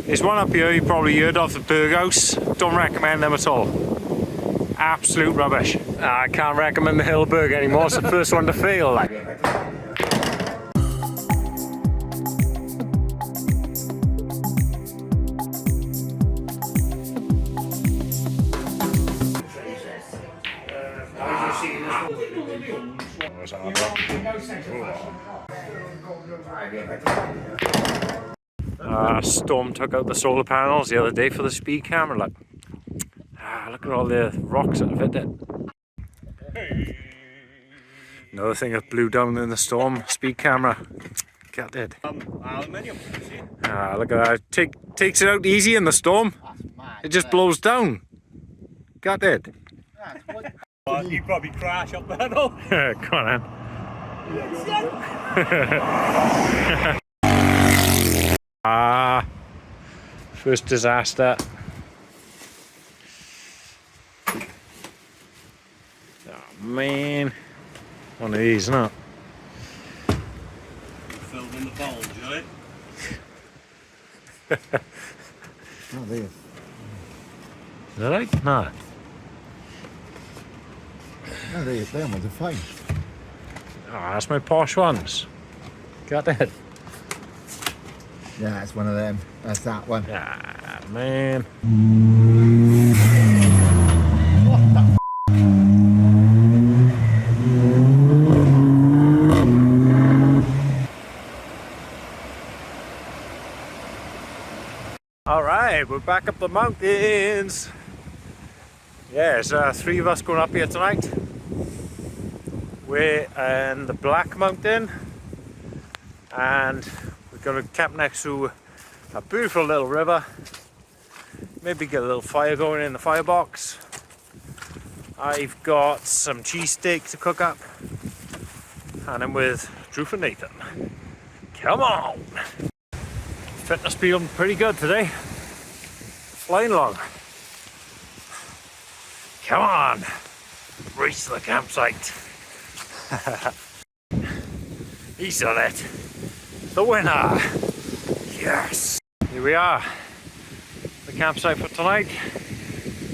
There's one up here you probably heard of, the Berg House. Don't recommend them at all. Absolute rubbish. I can't recommend the Hilleberg anymore. It's the first one to fail. Like. Storm took out the solar panels the other day for the speed camera. Look, look at all the rocks that have hit it. Another thing that blew down in the storm, speed camera. Got it. Aluminium. Look at that. Takes it out easy in the storm. It just blows down. Got it. You probably crash up there though. Come on, then. First disaster. Oh man, one of these, isn't it? Filled in the bulge, right? Oh, there. Is that right? No. No, them ones are fine. Oh, that's my posh ones. Got it. Yeah, that's one of them. That's that one. Ah, man. Alright, we're back up the mountains. Yeah, there's 3 of us going up here tonight. We're in the Black Mountain and we're going to camp next to a beautiful little river. Maybe get a little fire going in the firebox. I've got some cheesesteak to cook up and I'm with Drew and Nathan. Come on! Fitness feeling pretty good today. Flying along. Come on! Reach the campsite. He's done it. The winner. Yes. Here we are. The campsite for tonight.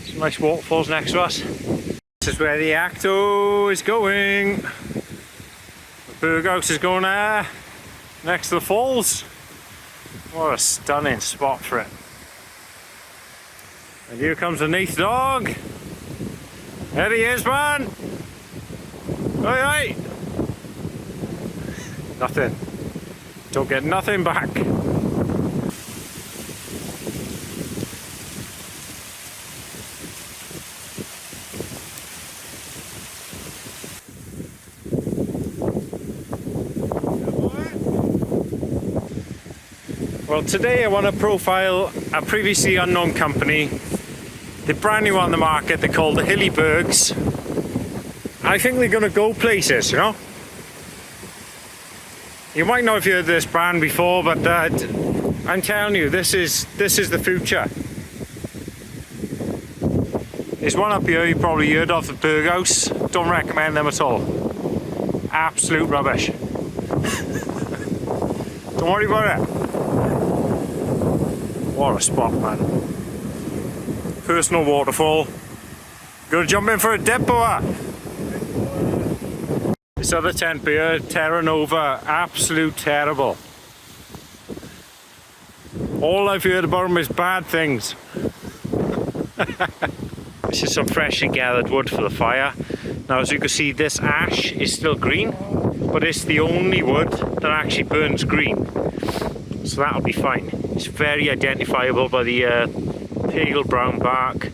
Some nice waterfalls next to us. This is where the Acto is going. The Berg House is going there. Next to the falls. What a stunning spot for it. And here comes the Neath dog. There he is, man. Oi, oi! Nothing. Don't get nothing back. Well, today I want to profile a previously unknown company. They're brand new on the market. They're called the Hillebergs. I think they're going to go places, you know. You might not have heard this brand before, but I'm telling you, this is the future. There's one up here you probably heard of, the Berg House. Don't recommend them at all. Absolute rubbish. Don't worry about it. What a spot, man. Personal waterfall. Gonna jump in for a dip or this other tent here, Terra Nova, absolute terrible. All I've heard about them is bad things. This is some freshly gathered wood for the fire. Now, as you can see, this ash is still green, but it's the only wood that actually burns green. So that'll be fine. It's very identifiable by the pale brown bark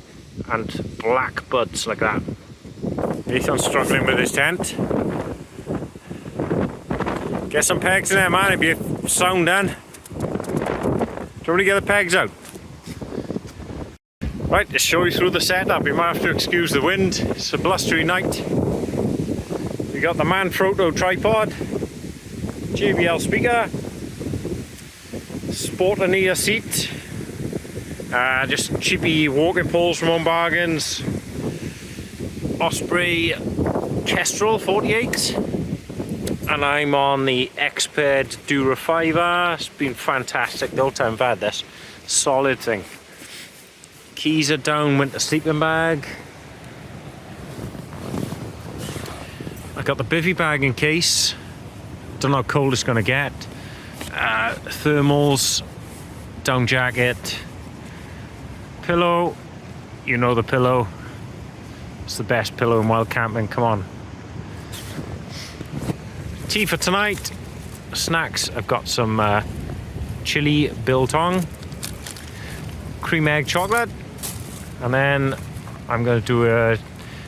and black buds like that. Nathan's struggling with his tent. Get some pegs in there, man, it'd be a sound then. Do you want me to get the pegs out? Right, to show you through the setup, you might have to excuse the wind. It's a blustery night. We got the Manfrotto tripod, JBL speaker, Sportania seat, just cheapy walking poles from Home Bargains, Osprey Kestrel 48, And I'm on the Expert Dura 5R. It's been fantastic the whole time I've had this. Solid thing. Keys are down, winter sleeping bag. I got the bivvy bag in case. Don't know how cold it's gonna get. Thermals, down jacket, pillow. You know the pillow. It's the best pillow in wild camping. Come on. Tea for tonight. Snacks. I've got some chili biltong, cream egg chocolate, and then I'm going to do a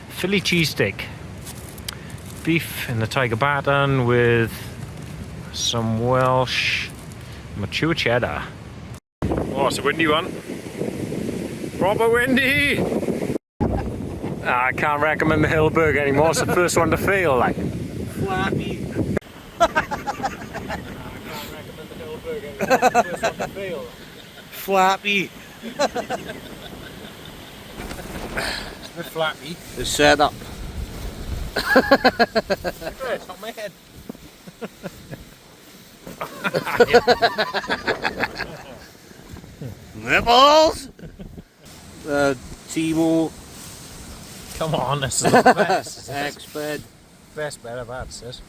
Philly cheesesteak. Beef in the tiger baton with some Welsh mature cheddar. Oh, it's a windy one. Proper windy! I can't recommend the Hilleberg anymore. It's the first one to fail, like. Flappy. I can't recommend the Hilleberg anymore. It's the first one to fail. Flappy. It's a bit flappy. The setup. It's on my head. Nipples. Timo. Come on, this is the best. Expert. Best bed I've had, sis.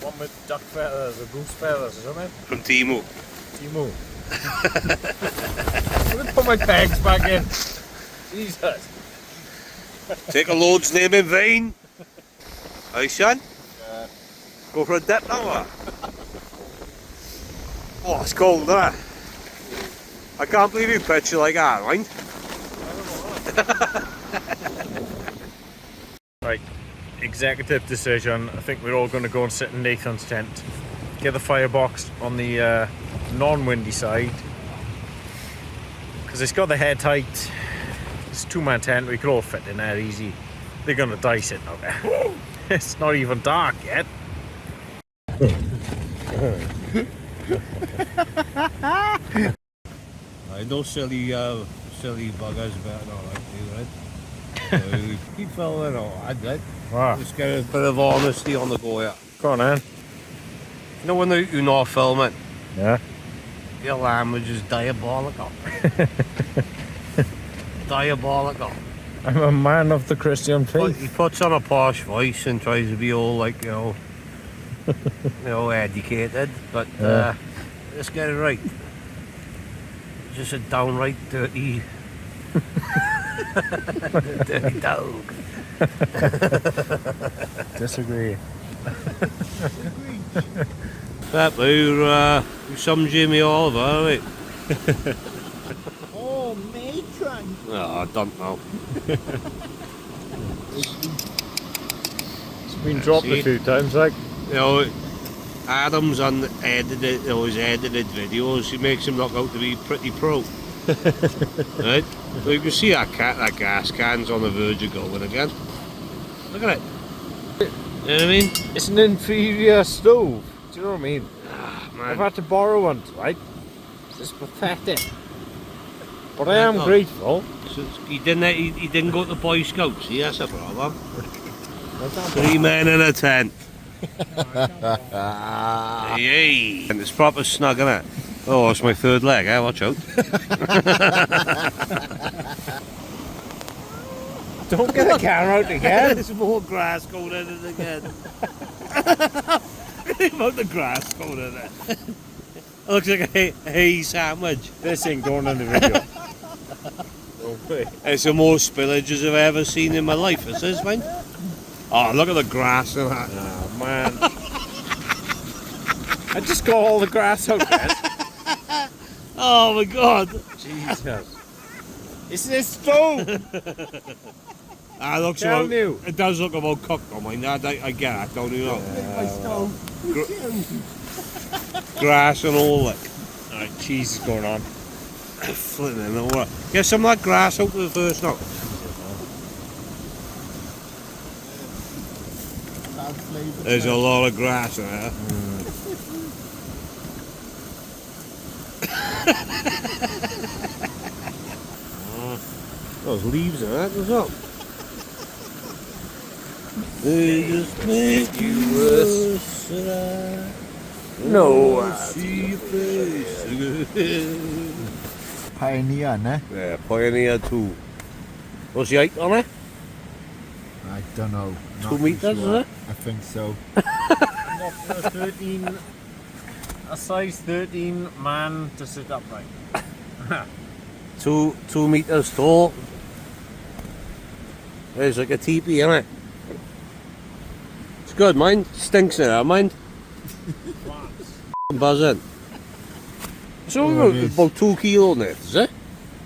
One with duck feathers or goose feathers or something. From Timo. Timo. I'm gonna put my pegs back in. Jesus. Take a Lord's name in vain. Hey, son. Go for a dip now. Oh, it's cold, isn't it? I can't believe you pitch it like that, right? Right, executive decision. I think we're all going to go and sit in Nathan's tent. Get the firebox on the non-windy side. Because it's got the head height. It's a two-man tent, we could all fit in there easy. They're going to die sitting out there. It's not even dark yet. I know silly buggers better not like you, right? So we keep following all that, right? Wow. Just get a bit of honesty on the go here. Go on, man. You know when you're not filming, Yeah. your language is diabolical. Diabolical. I'm a man of the Christian But faith. he puts on a posh voice and tries to be all like, educated, but Yeah. let's get it right. Just a downright dirty, dirty dog. Disagree. That we're some Jimmy Oliver, right? Oh, matron. No, I don't know. It's been dropped a few times, like. You know, Adam's on edited, his edited videos. He makes him look out to be pretty pro. Right? So you can see that gas can's on the verge of going again. Look at it. You know what I mean? It's an inferior stove. Do you know what I mean? Ah, I've man. had to borrow one, right? It's pathetic. But I am grateful. So he didn't go to the Boy Scouts. See, that's a problem. 3 men in a tent. Yay! And it's proper snug, isn't it? Oh, it's my third leg, eh? Watch out. Don't get the camera out again. There's more grass going in it again. Look about the grass going in it. It looks like a hay sandwich. This ain't going in the video. Okay. It's the most spillage I've ever seen in my life. This is, man. Oh, look at the grass and that. Oh, man. I just got all the grass out there. Oh my god. Jesus. It's this stove. Ah, looks Tell about, you. it does look about cooked on mine. I get that, don't you know? Grass and all that. Alright, cheese is going on. Flipping all that. Get some of that grass out of the first now. There's a lot of grass in there. Those leaves in that as well. They just make you worse. No. See your face again. Pioneer, ne? Yeah, Pioneer 2. What's the height on it? I don't know. 2 meters, is it? I think so. Not for a 13, a size 13 man to sit upright. 2 meters tall. It's like a teepee, isn't it? It's good, mind. Stinks in there, mind. Buzzing. So Oh, it is. about 2 kilo in it, is it?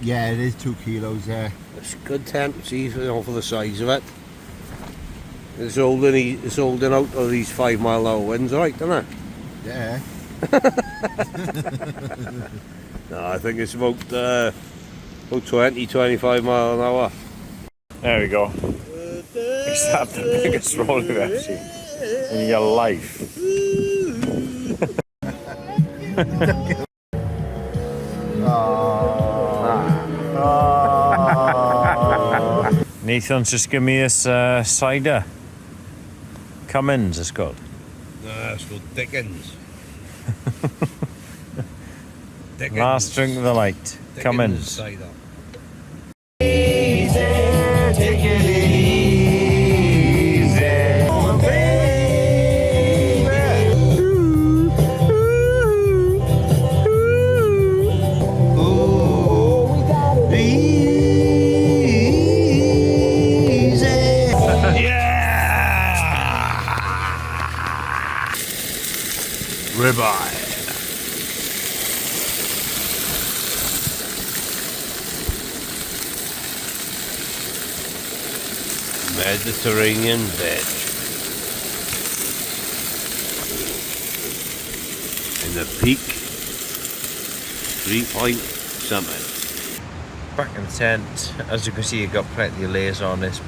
Yeah, it is 2 kilos, yeah. It's a good tent, see, for the size of it. It's holding out of these 5 mile an hour winds, right, isn't it? Yeah. No, I think it's about 20-25 mile an hour. There we go. Is that the biggest roll you've ever seen in your life? Nathan's just give me this cider. Cummins, it's called. No, it's called Dickens. Dickens. Last drink of the night. Dickens Cummins. cider. Ribeye. Mediterranean veg. In the peak 3-point summit. Back in the tent. As you can see, you've got plenty of layers on. It's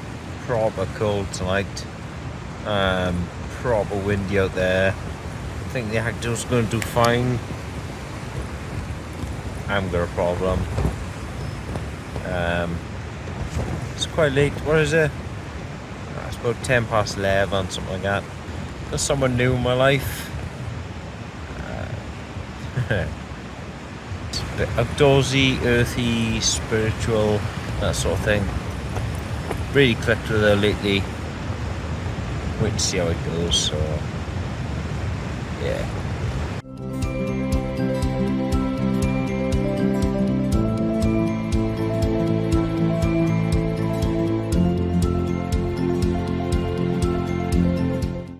proper cold tonight. Proper windy out there. I think the actor's going to do fine. I haven't got a problem. It's quite late. What is it? It's about 10 past 11, something like that. There's someone new in my life. It's a bit outdoorsy, earthy, spiritual, that sort of thing. Really clicked with her lately. Wait to see how it goes. So yeah.